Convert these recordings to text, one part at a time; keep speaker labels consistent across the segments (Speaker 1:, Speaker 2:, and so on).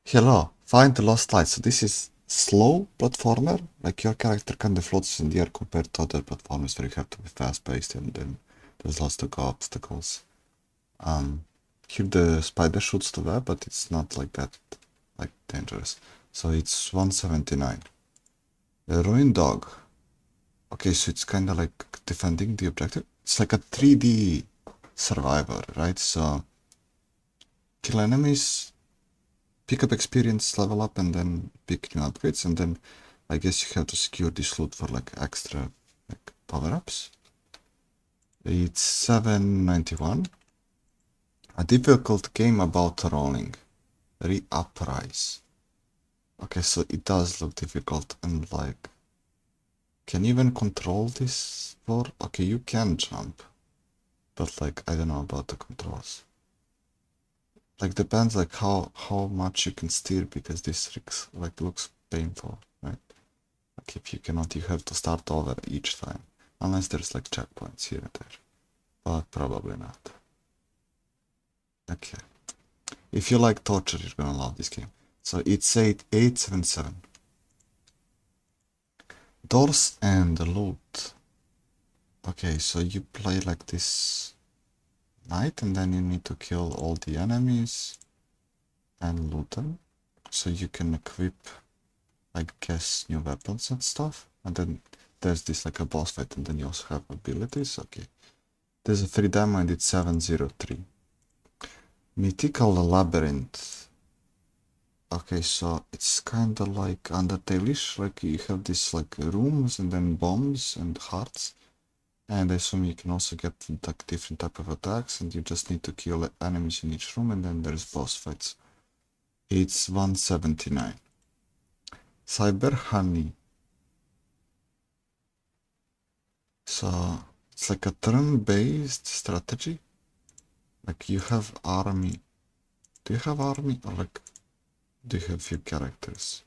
Speaker 1: Hello, find the lost light. So this is slow platformer, like your character kind of floats in the air compared to other platformers where you have to be fast-paced and then there's lots to go obstacles. Here the spider shoots the web, but it's not like that, like dangerous. So it's 179. The Ruindog. Okay, so it's kind of like defending the objective. It's like a 3D survivor, right? So kill enemies, pick up experience, level up, and then pick new upgrades, and then I guess you have to secure this loot for like extra like power-ups. It's 791. A difficult game about rolling. ReUpRise. Okay, so it does look difficult and like, can you even control this for? Okay, you can jump, but like I don't know about the controls. Like depends like how much you can steer, because this like looks painful, right? Like if you cannot, you have to start over each time, unless there's like checkpoints here and there, but probably not. Okay, if you like torture, you're gonna love this game. So it's 877. Doors and loot. Okay, so you play like this knight, and then you need to kill all the enemies and loot them, so you can equip, I guess, new weapons and stuff. And then there's this like a boss fight, and then you also have abilities. Okay, there's a free demo and it's 703. Mythical Labyrinth. Okay, so it's kind of like Undertale-ish, like you have this like rooms and then bombs and hearts, and I assume you can also get like different type of attacks, and you just need to kill enemies in each room, and then there's boss fights. It's 179. CyberHoney. So it's like a turn-based strategy. Like you have army. Do you have army, or like do you have few characters?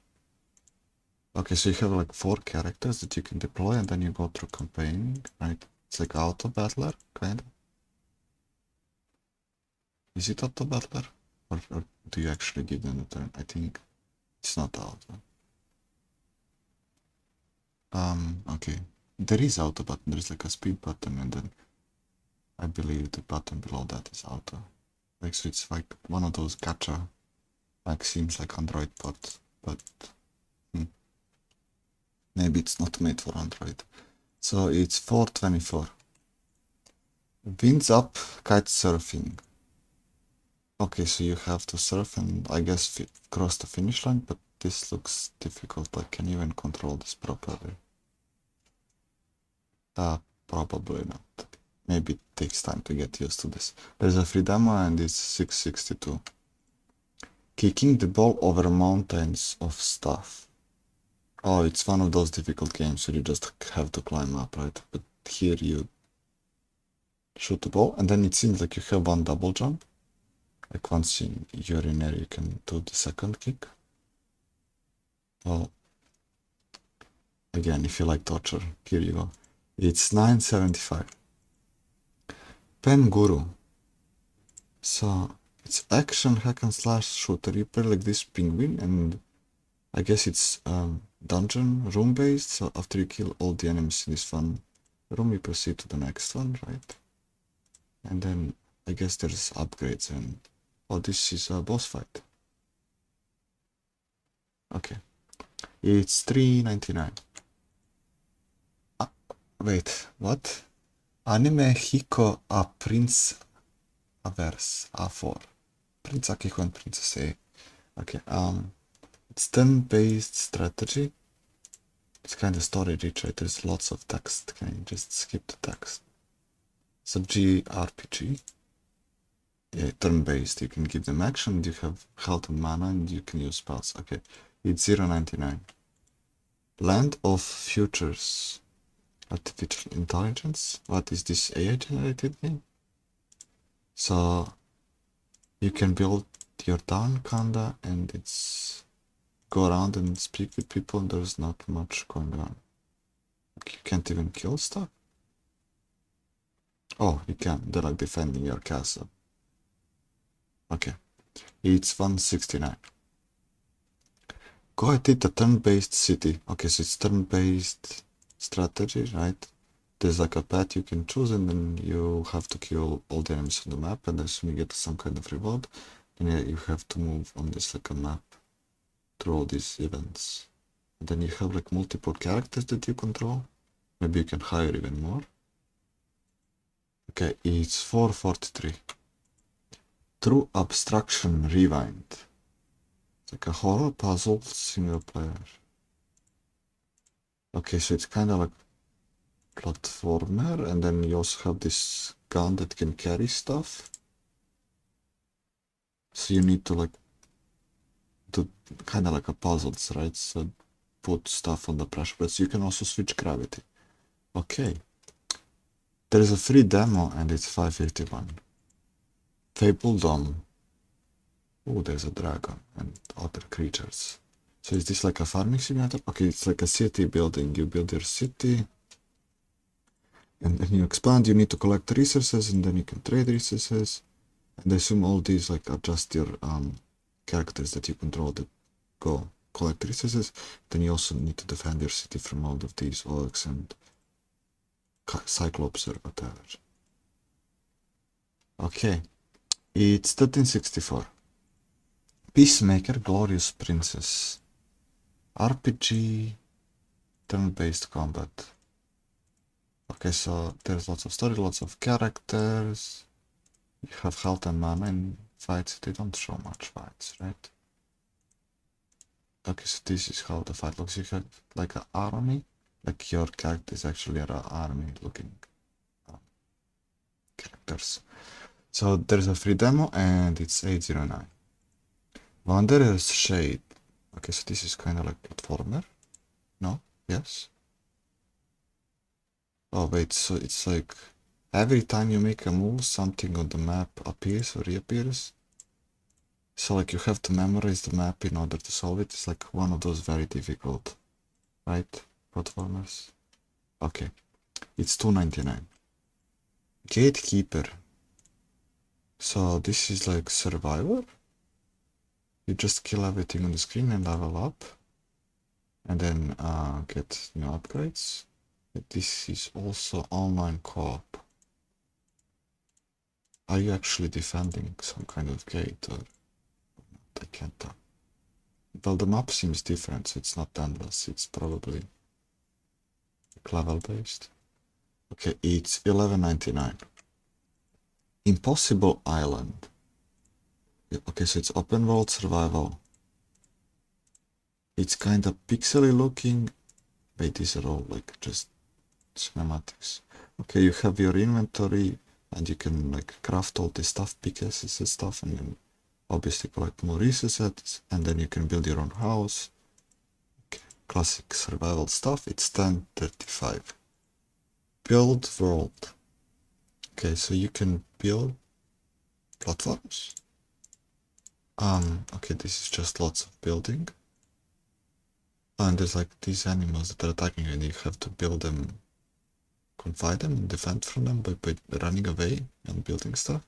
Speaker 1: Okay, so you have like 4 characters that you can deploy, and then you go through campaigning, right? It's like auto battler, kind of. Is it auto battler, or do you actually give them a turn? I think it's not auto. Okay. There is auto button. There's like a speed button, and then I believe the button below that is auto. Like, so it's like one of those gacha, like seems like Android but maybe it's not made for Android. So it's 424. Winds Up Kitesurfing. Okay, so you have to surf and I guess cross the finish line, but this looks difficult. Like, can you even control this properly? Probably not. Maybe it takes time to get used to this. There's a free demo and it's 662. Kicking the ball over mountains of stuff. Oh, it's one of those difficult games where you just have to climb up, right? But here you shoot the ball, and then it seems like you have one double jump. Like once you're in air, you can do the second kick. Well, again, if you like torture, here you go. It's 975. PENGURU. So it's action hack and slash shooter. You play like this penguin, and I guess it's dungeon room based. So after you kill all the enemies in this one room, you proceed to the next one, right? And then I guess there's upgrades, and oh, this is a boss fight. Okay, it's 399. Wait, what? Animeahikoaprinceaverse A4. Prince Akihiko and Princess A. Okay, it's turn-based strategy. It's kind of story rich, right? There's lots of text. Can you just skip the text? So GRPG. Yeah, turn-based. You can give them action, you have health and mana, and you can use spells. Okay, it's 099. Land of Futures. Artificial Intelligence. What is this AI generated game? So you can build your town kinda, and it's go around and speak with people, and there's not much going on. Like you can't even kill stuff. Oh, you can. They're like defending your castle. Okay, it's 169. Goetita turn-based city. Okay, so it's turn-based strategy, right? There's like a path you can choose, and then you have to kill all the enemies on the map, and then you get some kind of reward. And yeah, you have to move on this like a map through all these events. And then you have like multiple characters that you control. Maybe you can hire even more. Okay, it's 443. True Abstraction Rewind. It's like a horror puzzle single player. Okay, so it's kind of like platformer, and then you also have this gun that can carry stuff. So you need to like do kind of like a puzzles, right? So put stuff on the pressure, but you can also switch gravity. Okay. There is a free demo and it's 551. Fabledom. Oh, there's a dragon and other creatures. So is this like a farming simulator? Okay, it's like a city building. You build your city and then you expand. You need to collect resources and then you can trade resources. And I assume all these like are just your characters that you control that go collect resources. Then you also need to defend your city from all of these orcs and cyclops or whatever. Okay, it's 1364. Peacemaker, Glorious Princess. RPG, turn-based combat. Okay, so there's lots of story, lots of characters. You have health and mana in fights. They don't show much fights, right? Okay, so this is how the fight looks. You have like an army. Like your character is actually an army looking characters. So there's a free demo and it's 809. Wanderer's Shade. Okay, so this is kind of like platformer. No? Yes? Oh wait, so it's like every time you make a move, something on the map appears or reappears. So like you have to memorize the map in order to solve it. It's like one of those very difficult, right? Platformers. Okay, it's 299. Gatekeeper. So this is like Survivor. You just kill everything on the screen and level up. And then get new upgrades. This is also online co-op. Are you actually defending some kind of gate or I can't tell. Well, the map seems different, so it's not endless. It's probably level based. Okay, it's 11.99. Impossible Island. Okay, so it's open world survival. It's kind of pixely looking. Wait, these are all like just cinematics. Okay, you have your inventory and you can like craft all this stuff, pickaxes and stuff, and then obviously collect more resources, and then you can build your own house. Okay, classic survival stuff. It's 1035. BuildWorld. Okay, so you can build platforms. Okay, this is just lots of building. And there's like these animals that are attacking you, and you have to build them, confide them, and defend from them by running away and building stuff.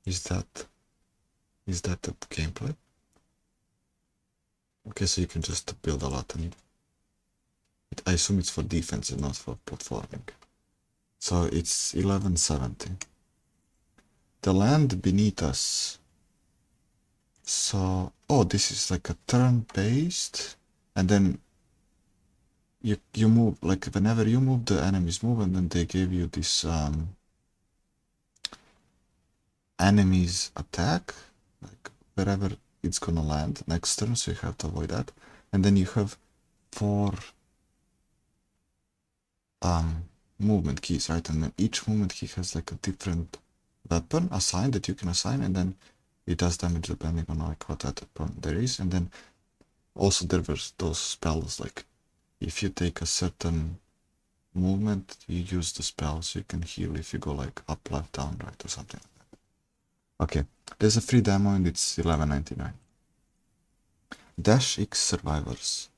Speaker 1: Is that the gameplay? Okay, so you can just build a lot, and I assume it's for defense and not for platforming. So it's 1170. The land beneath us. So, oh, this is like a turn-based, and then you move, like whenever you move, the enemies move, and then they give you this enemies attack, like wherever it's gonna land next turn, so you have to avoid that. And then you have 4 movement keys, right? And then each movement key has like a different weapon assigned that you can assign, and then it does damage depending on like what weapon there is. And then also there was those spells, like if you take a certain movement, you use the spell, so you can heal if you go like up, left, down, right, or something like that. Okay, there's a free demo and it's 11.99. Dash X Survivors.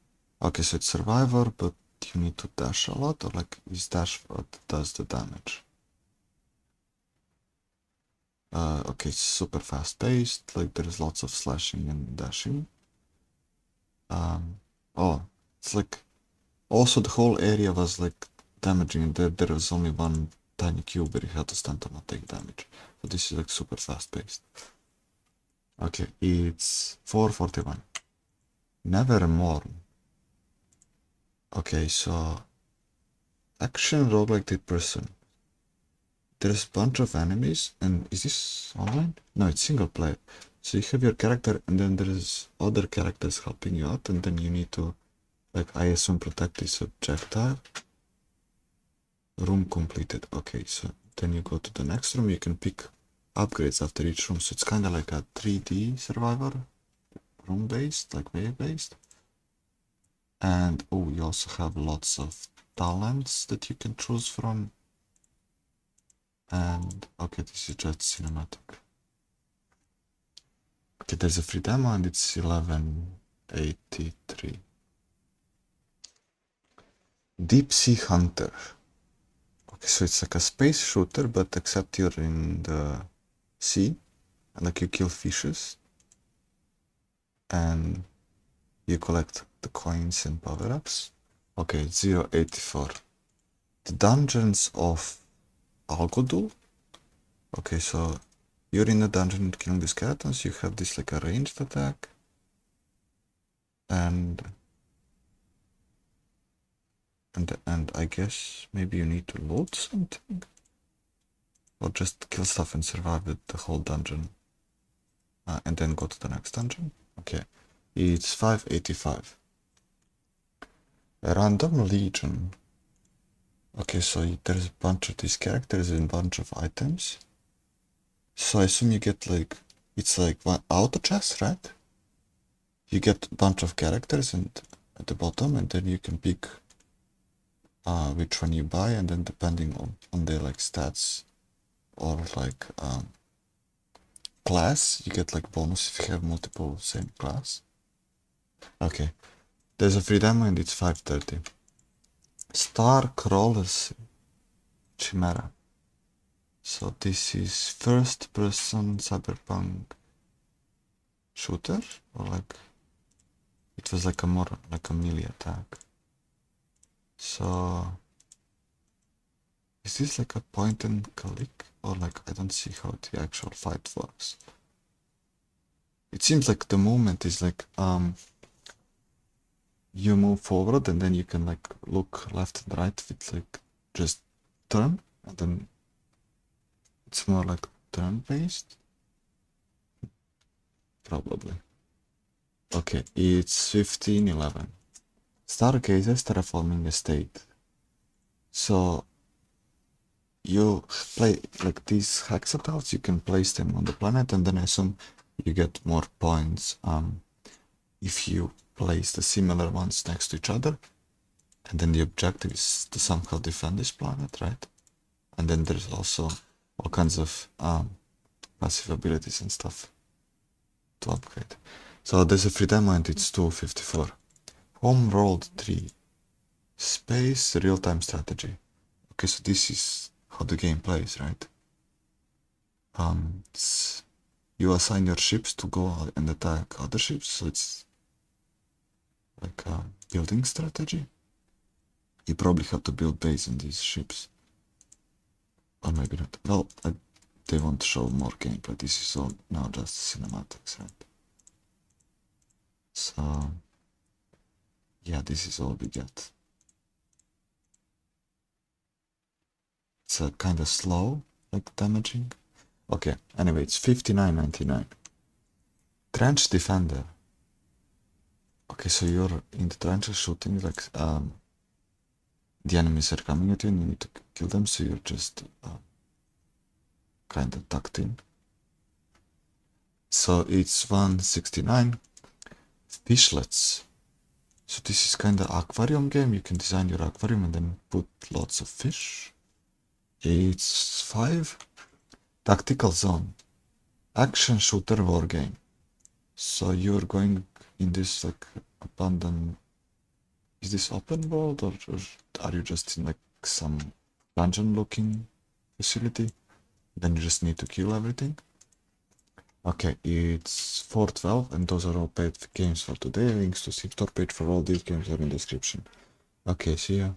Speaker 1: Okay, so it's Survivor, but you need to dash a lot, or like is dash what does the damage? Okay, it's super fast paced, like there's lots of slashing and dashing. Oh, it's like also the whole area was like damaging. There was only one tiny cube where you had to stand to not take damage. So this is like super fast paced. Okay, it's 441. Nevermore. Okay, so action roguelike third person. There's a bunch of enemies, and is this online? No, it's single player. So you have your character, and then there's other characters helping you out, and then you need to, like, I assume, protect this objective. Room completed. Okay, so then you go to the next room. You can pick upgrades after each room. So it's kind of like a 3D survivor, room based, like wave based. And oh, you also have lots of talents that you can choose from. And okay, this is just cinematic. Okay, there's a free demo and it's 1183. Deep Sea Hunter. Okay, so it's like a space shooter, but except you're in the sea, and like you kill fishes, and you collect the coins and power-ups. Okay, 084. The Dungeons of Algoduul. Okay, so you're in a dungeon killing the skeletons, you have this like a ranged attack, and I guess maybe you need to load something? Or just kill stuff and survive the whole dungeon. And then go to the next dungeon? Okay. It's 585. A random legion. Okay, so there's a bunch of these characters and a bunch of items. So I assume you get like, it's like one auto chest, right? You get a bunch of characters and at the bottom, and then you can pick which one you buy, and then depending on their like stats or like class, you get like bonus if you have multiple same class. Okay, there's a free demo and it's 530. StarCrawlers Chimera. So this is first person cyberpunk shooter, or like it was like a more like a melee attack. So is this like a point and click, or like I don't see how the actual fight works. It seems like the movement is like you move forward and then you can like look left and right with like just turn, and then it's more like turn based. Probably. Okay, it's 1511. Stargazer terraforming estate. So you play like these hexatiles, you can place them on the planet, and then I assume you get more points if you place the similar ones next to each other. And then the objective is to somehow defend this planet, right? And then there's also all kinds of passive abilities and stuff to upgrade. So there's a free demo and it's 254. Homeworld 3. Space real-time strategy. Okay, so this is how the game plays, right? You assign your ships to go and attack other ships, so it's like a building strategy. You probably have to build base on these ships. Or maybe not. Well, they want to show more gameplay. This is all now just cinematics, right? So yeah, this is all we get. It's a kind of slow, like damaging. Okay, anyway, it's 59.99. Trench defender. Okay, so you're in the trenches shooting, like the enemies are coming at you and you need to kill them, so you're just kind of tucked in. So it's 169. Fishlets. So this is kind of aquarium game. You can design your aquarium and then put lots of fish. It's 5. Tactical zone. Action shooter war game. So you're going in this like abandoned. Is this open world, or are you just in like some dungeon looking facility? Then you just need to kill everything. Okay, it's 4:12, and those are all paid games for today. Links to Steam store page for all these games are in the description. Okay, see ya.